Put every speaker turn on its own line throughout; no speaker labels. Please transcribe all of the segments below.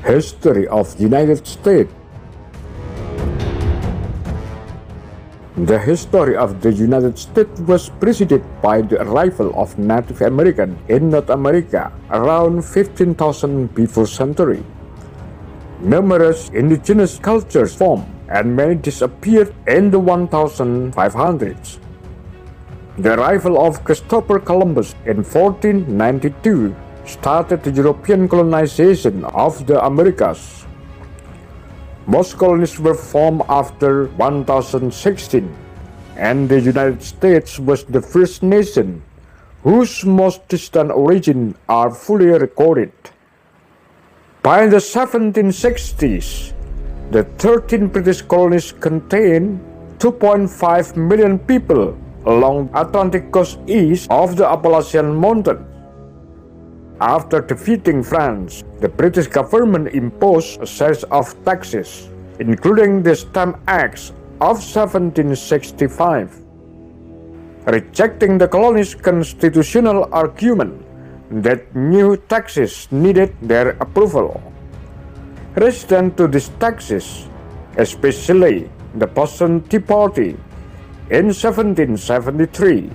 History of the United States. The history of the United States was preceded by the arrival of Native Americans in North America around 15,000 before century. Numerous indigenous cultures formed and many disappeared in the 1500s. The arrival of Christopher Columbus in 1492 started the European colonization of the Americas. Most colonies were formed after 1016, and the United States was the first nation whose most distant origins are fully recorded. By the 1760s, the 13 British colonies contained 2.5 million people along the Atlantic coast east of the Appalachian Mountains. After defeating France, the British government imposed a series of taxes, including the Stamp Act of 1765. Rejecting the colonies' constitutional argument that new taxes needed their approval. Resistance to these taxes, especially the Boston Tea Party in 1773,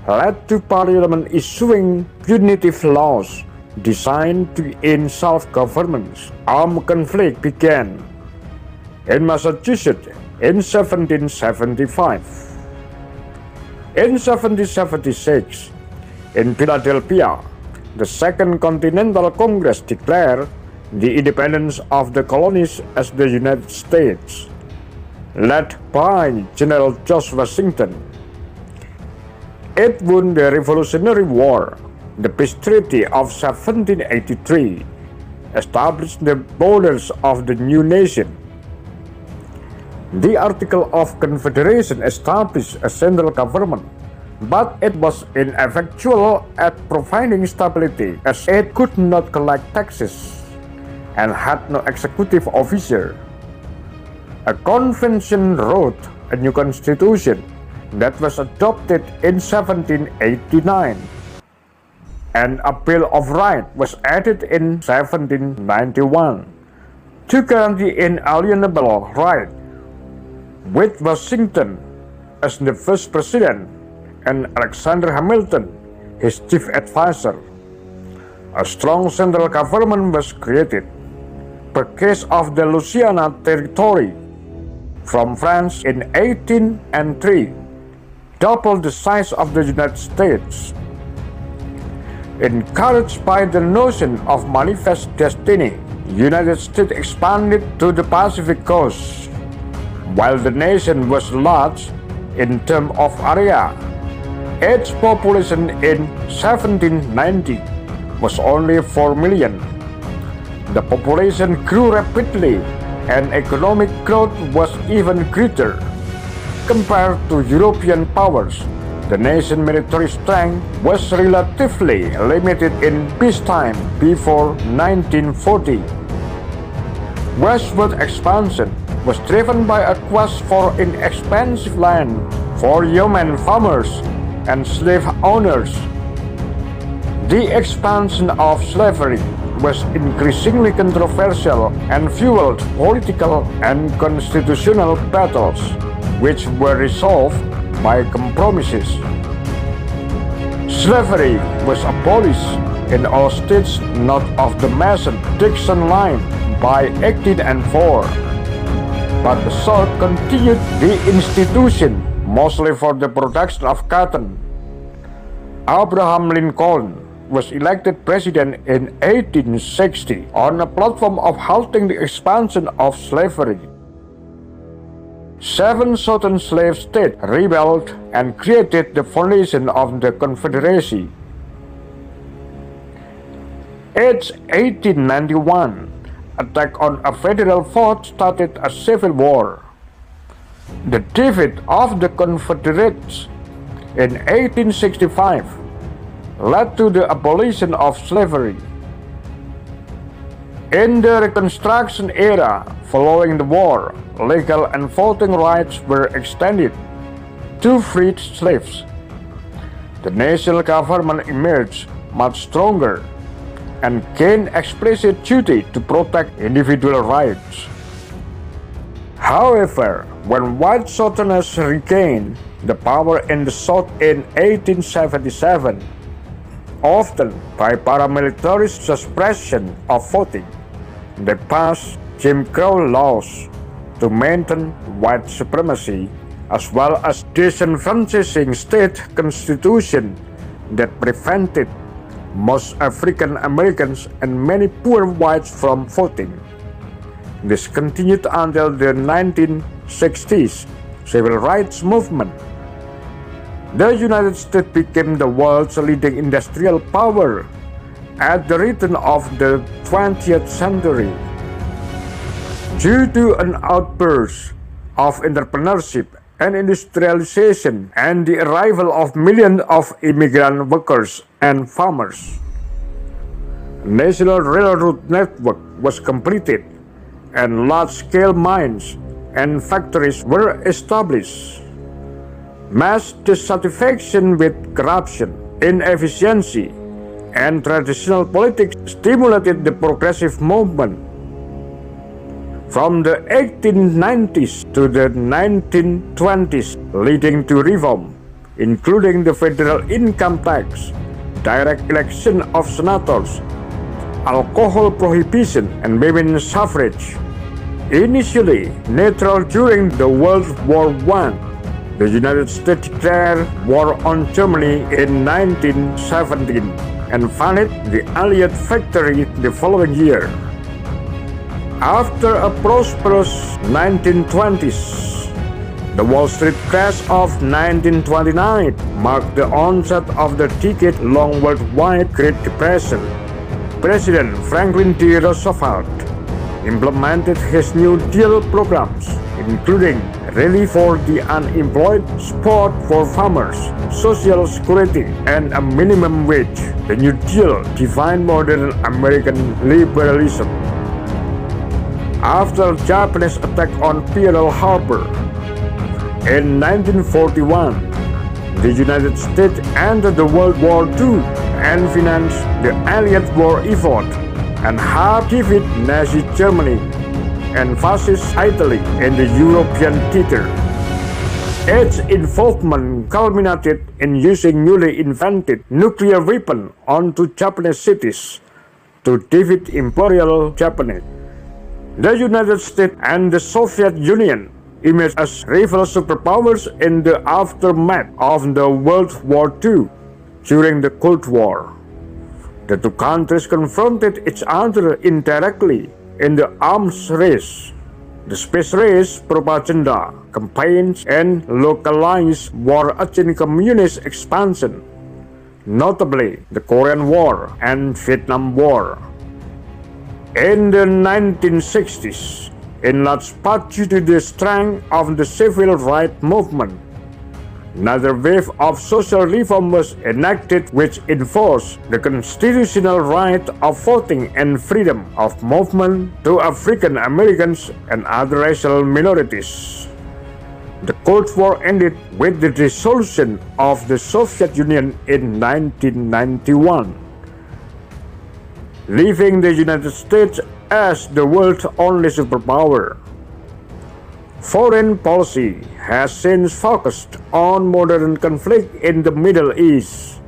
led to Parliament issuing punitive laws designed to end self-government. Armed conflict began in Massachusetts in 1775. In 1776, in Philadelphia, the Second Continental Congress declared the independence of the colonies as the United States, led by General George Washington. It won the Revolutionary War. The Peace Treaty of 1783 established the borders of the new nation. The Articles of Confederation established a central government, but it was ineffectual at providing stability as it could not collect taxes and had no executive officer. A convention wrote a new constitution that was adopted in 1789, and a Bill of Rights was added in 1791 to guarantee inalienable rights, with Washington as the first president and Alexander Hamilton his chief advisor. A strong central government was created. Purchase of the Louisiana Territory from France in 1803 doubled the size of the United States. Encouraged by the notion of manifest destiny, United States expanded to the Pacific coast. While the nation was large in terms of area, its population in 1790 was only 4 million. The population grew rapidly and economic growth was even greater. Compared to European powers, the nation's military strength was relatively limited in peacetime before 1940. Westward expansion was driven by a quest for inexpensive land for yeoman farmers and slave owners. The expansion of slavery was increasingly controversial and fueled political and constitutional battles, which were resolved by compromises. Slavery was abolished in all states north of the Mason-Dixon line by 1804, but the South continued the institution mostly for the production of cotton. Abraham Lincoln was elected president in 1860 on a platform of halting the expansion of slavery. 7 southern slave states rebelled and created the foundation of the Confederacy. In 1891, attack on a federal fort started a civil war. The defeat of the Confederates in 1865 led to the abolition of slavery. In the Reconstruction era following the war, legal and voting rights were extended to freed slaves. The national government emerged much stronger. and gained explicit duty to protect individual rights. However, when white Southerners regained the power in the South in 1877, often by paramilitary suppression of voting, they passed Jim Crow laws to maintain white supremacy, as well as disenfranchising state constitution that prevented most African Americans and many poor whites from voting. This continued until the 1960s civil rights movement. The United States became the world's leading industrial power at the return of the 20th century. Due to an outburst of entrepreneurship and industrialization and the arrival of millions of immigrant workers and farmers, a national railroad network was completed and large-scale mines and factories were established. Mass dissatisfaction with corruption, inefficiency, and traditional politics stimulated the progressive movement. From the 1890s to the 1920s, leading to reform, including the federal income tax, direct election of senators, alcohol prohibition, and women's suffrage. Initially neutral during the World War I, the United States declared war on Germany in 1917 and funded the Allied victory the following year. After a prosperous 1920s, the Wall Street crash of 1929 marked the onset of the decade-long worldwide Great Depression. President Franklin D. Roosevelt implemented his New Deal programs, including relief for the unemployed, support for farmers, Social Security, and a minimum wage. The New Deal defined modern American liberalism. After Japanese attack on Pearl Harbor in 1941, the United States entered the World War II and financed the Allied war effort and helped defeat Nazi Germany and Fascist Italy in the European theater. Its involvement culminated in using newly invented nuclear weapons onto Japanese cities to defeat Imperial Japan. The United States and the Soviet Union emerged as rival superpowers in the aftermath of the World War II. During the Cold War, the two countries confronted each other indirectly in the arms race, the space race, propaganda campaigns, and localized war against communist expansion, notably the Korean War and Vietnam War. In the 1960s, in large part due to the strength of the civil rights movement, another wave of social reform was enacted which enforced the constitutional right of voting and freedom of movement to African Americans and other racial minorities. The Cold War ended with the dissolution of the Soviet Union in 1991, leaving the United States as the world's only superpower. Foreign policy has since focused on modern conflict in the Middle East.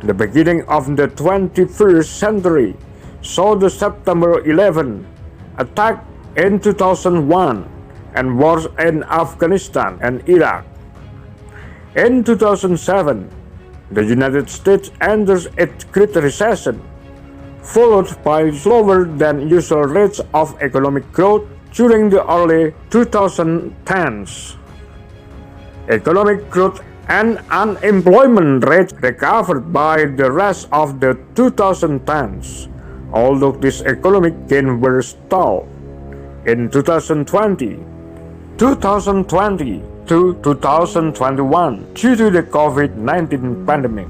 The beginning of the 21st century saw the September 11 attack in 2001 and wars in Afghanistan and Iraq. In 2007, the United States enters its Great Recession, followed by slower than usual rates of economic growth during the early 2010s. Economic growth and unemployment rates recovered by the rest of the 2010s, although these economic gains were stalled in 2020 to 2021 due to the COVID-19 pandemic.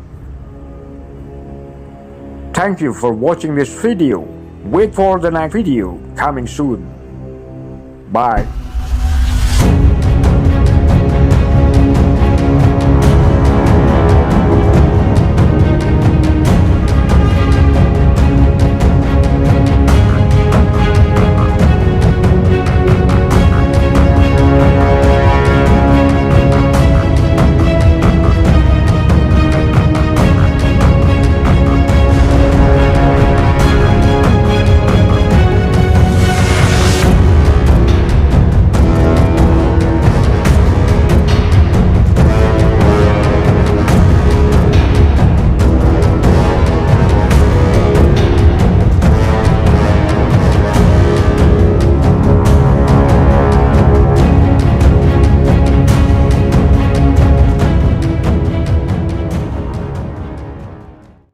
Thank you for watching this video. Wait for the next video coming soon. Bye.